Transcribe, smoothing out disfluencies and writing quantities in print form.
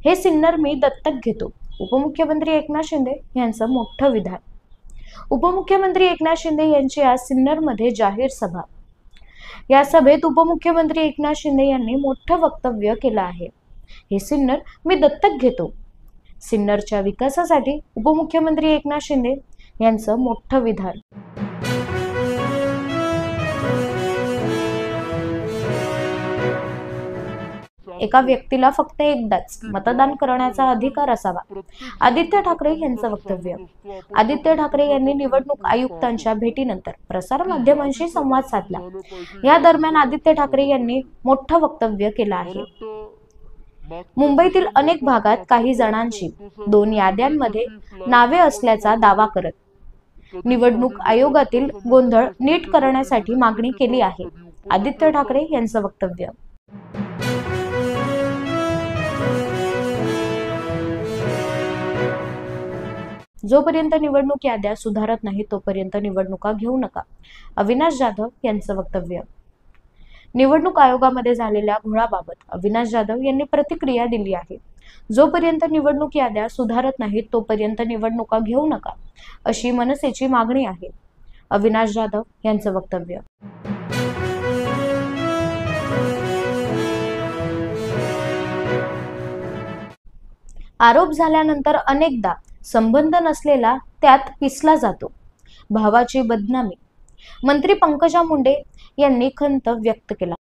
हे सिन्नर मी दत्तक घेतो. उपमुख्यमंत्री एकनाथ शिंदे यांचं मोठं विधान. उपमुख्यमंत्री एकनाथ शिंदे यांची आज सिन्नरमध्ये जाहीर सभा. या सभेत उपमुख्यमंत्री एकनाथ शिंदे यांनी मोठं वक्तव्य केलं आहे. हे सिन्नर मी दत्तक घेतो. सिन्नरच्या विकासासाठी उपमुख्यमंत्री एकनाथ शिंदे यांचं मोठं विधान. एका व्यक्तीला फक्त एकदाच मतदान करण्याचा अधिकार असावा. आदित्य ठाकरे यांचं वक्तव्य. आदित्य ठाकरे यांनी निवडणूक आयुक्तांच्या भेटीनंतर प्रसार माध्यमांशी संवाद साधला. या दरम्यान आदित्य ठाकरे यांनी मोठं वक्तव्य केलं आहे. मुंबईतील अनेक भागात काही जणांची 2 याद्यांमध्ये नावे असल्याचा दावा करत निवडणूक आयोगातील गोंधळ नीट करण्यासाठी मागणी केली आहे. आदित्य ठाकरे यांचं वक्तव्य. जोपर्यंत निवडणूक याद्या सुधारत नाही तोपर्यंत निवडणुका घेऊ नका. अविनाश जाधव यांचं वक्तव्य. निवडणूक आयोगामध्ये झालेल्या घोळाबाबत अविनाश जाधव यांनी प्रतिक्रिया दिली आहे. जोपर्यंत निवडणूक याद्या सुधारत नाहीत तोपर्यंत निवडणुका घेऊ नका अशी मनसेची मागणी आहे. अविनाश जाधव यांचं वक्तव्य. आरोप झाल्यानंतर अनेकदा संबंध नसलेला त्यात पिसला जातो. भावाची बदनामी. मंत्री पंकजा मुंडे यांनी खंत व्यक्त केला.